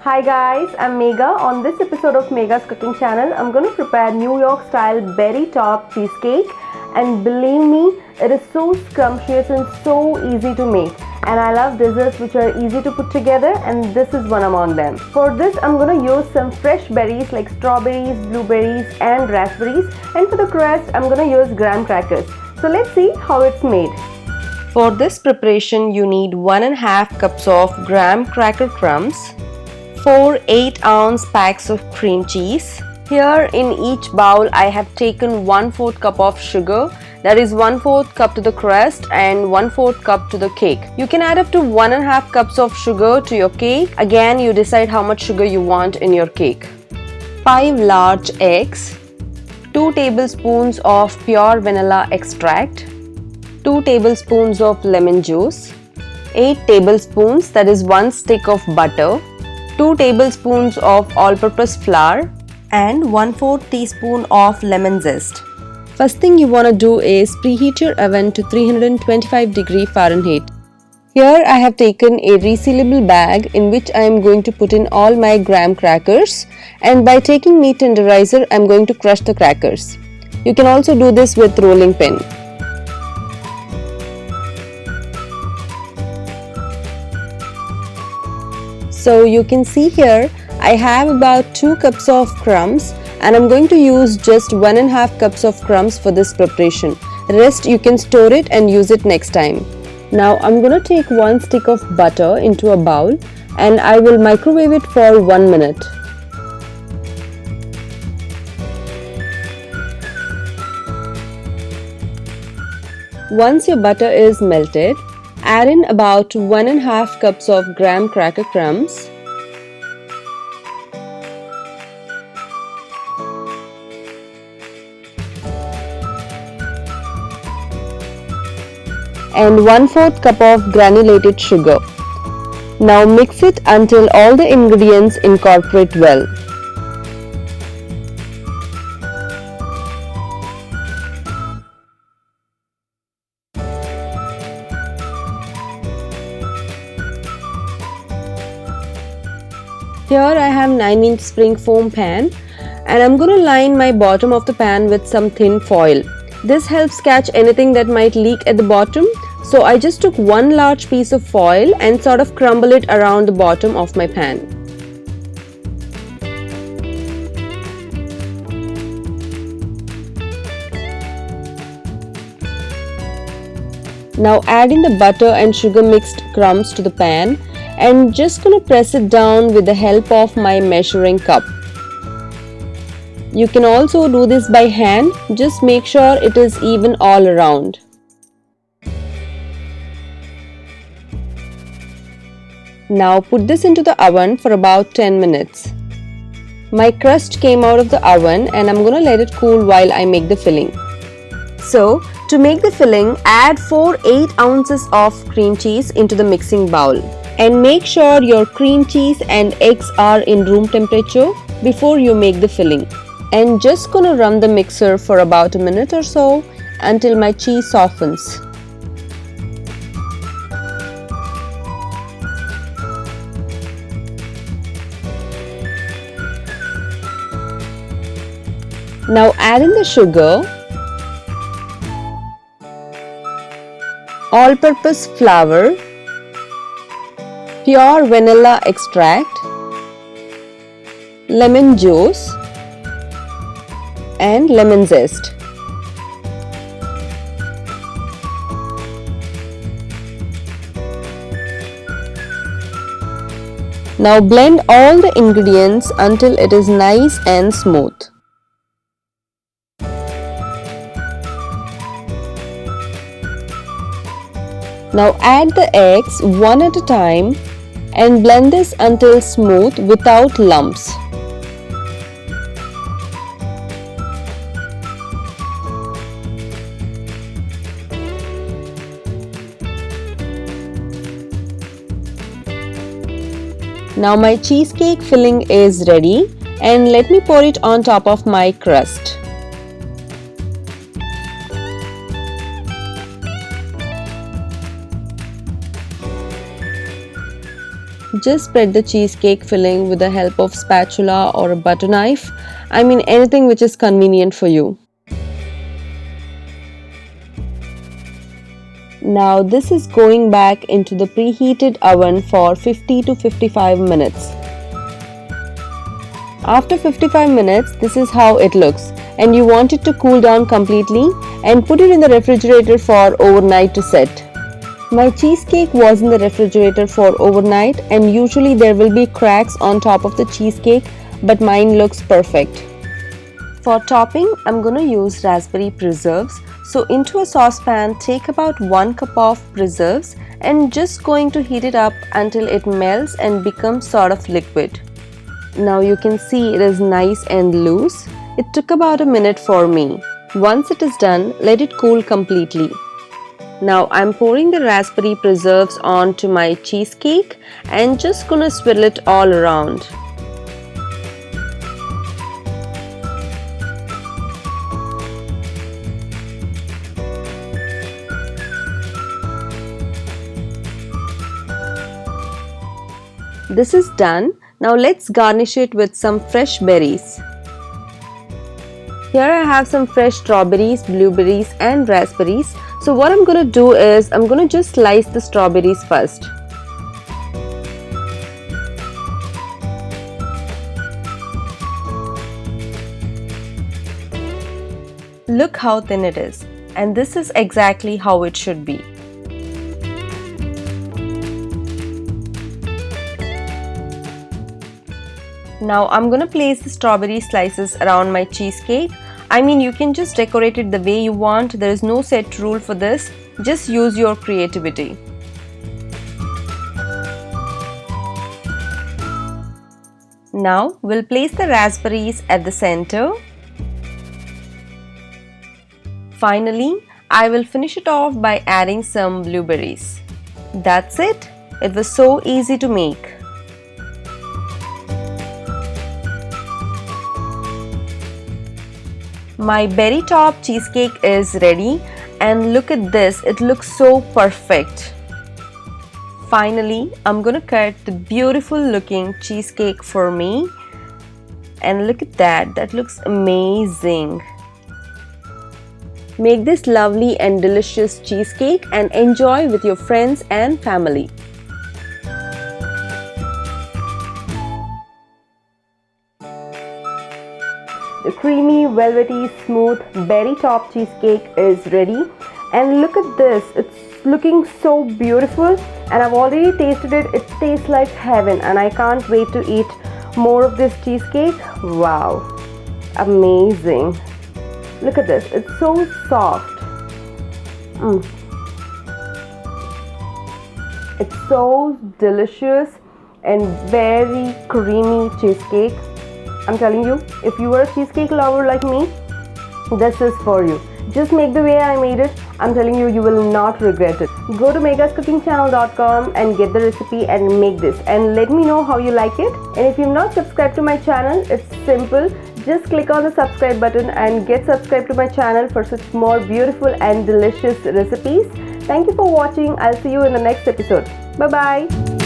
Hi guys, I'm Mega. On this episode of Mega's cooking channel, I'm going to prepare New York style berry top cheesecake, and believe me, it is so scrumptious and so easy to make. And I love desserts which are easy to put together, and this is one among them. For this, I'm going to use some fresh berries like strawberries, blueberries and raspberries, and for the crust, I'm going to use graham crackers. So let's see how it's made. For this preparation, you need 1.5 cups of graham cracker crumbs, 4 8-ounce packs of cream cheese. Here in each bowl I have taken 1/4 cup of sugar, that is 1/4 cup to the crust and 1/4 cup to the cake. You can add up to 1.5 cups of sugar to your cake. Again, you decide how much sugar you want in your cake. 5 large eggs, 2 tablespoons of pure vanilla extract, 2 tablespoons of lemon juice, 8 tablespoons, that is 1 stick of butter, 2 tablespoons of all-purpose flour and 1/4 teaspoon of lemon zest. First thing you want to do is preheat your oven to 325 Fahrenheit. Here I have taken a resealable bag in which I am going to put in all my graham crackers, and by taking meat tenderizer I am going to crush the crackers. You can also do this with rolling pin. So you can see here I have about 2 cups of crumbs, and I'm going to use just 1.5 cups of crumbs for this preparation. Rest you can store it and use it next time. Now I'm going to take 1 stick of butter into a bowl and I will microwave it for 1 minute. Once your butter is melted, add in about 1.5 cups of graham cracker crumbs, and 1/4 cup of granulated sugar. Now mix it until all the ingredients incorporate well. Here I have 9-inch spring foam pan, and I'm going to line my bottom of the pan with some thin foil. This helps catch anything that might leak at the bottom. So I just took 1 large piece of foil and sort of crumble it around the bottom of my pan. Now add in the butter and sugar mixed crumbs to the pan, and just gonna press it down with the help of my measuring cup. You can also do this by hand, just make sure it is even all around. Now put this into the oven for about 10 minutes. My crust came out of the oven and I'm gonna let it cool while I make the filling. So to make the filling, add 4 8 ounces of cream cheese into the mixing bowl. And make sure your cream cheese and eggs are in room temperature before you make the filling. And just gonna run the mixer for about a minute or so until my cheese softens. Now add in the sugar, all-purpose flour, pure vanilla extract, lemon juice and lemon zest. Now blend all the ingredients until it is nice and smooth. Now add the eggs one at a time and blend this until smooth without lumps. Now my cheesecake filling is ready, and let me pour it on top of my crust. Just spread the cheesecake filling with the help of spatula or a butter knife. I mean anything which is convenient for you. Now this is going back into the preheated oven for 50 to 55 minutes. After 55 minutes, this is how it looks, and you want it to cool down completely and put it in the refrigerator for overnight to set. My cheesecake was in the refrigerator for overnight, and usually there will be cracks on top of the cheesecake, but mine looks perfect. For topping, I'm going to use raspberry preserves. So into a saucepan, take about 1 cup of preserves and just going to heat it up until it melts and becomes sort of liquid. Now you can see it is nice and loose. It took about a minute for me. Once it is done, let it cool completely. Now I'm pouring the raspberry preserves onto my cheesecake and just gonna swirl it all around. This is done. Now let's garnish it with some fresh berries. Here I have some fresh strawberries, blueberries and raspberries. So what I'm going to do is I'm going to just slice the strawberries first. Look how thin it is, and this is exactly how it should be. Now I'm going to place the strawberry slices around my cheesecake. I mean, you can just decorate it the way you want. There is no set rule for this. Just use your creativity. Now we'll place the raspberries at the center. Finally, I will finish it off by adding some blueberries. That's it. It was so easy to make. My berry top cheesecake is ready, and look at this, it looks so perfect. Finally, I'm gonna cut the beautiful looking cheesecake for me, and look at that looks amazing. Make this lovely and delicious cheesecake and enjoy with your friends and family. The creamy, velvety, smooth berry top cheesecake is ready, and look at this, it's looking so beautiful, and I've already tasted it. It tastes like heaven, and I can't wait to eat more of this cheesecake. Wow, amazing. Look at this, it's so soft. It's so delicious and very creamy cheesecake. I'm telling you, if you are a cheesecake lover like me, this is for you. Just make the way I made it. I'm telling you, you will not regret it. Go to megascookingchannel.com and get the recipe and make this, and let me know how you like it. And if you've not subscribed to my channel, it's simple. Just click on the subscribe button and get subscribed to my channel for such more beautiful and delicious recipes. Thank you for watching. I'll see you in the next episode. Bye bye.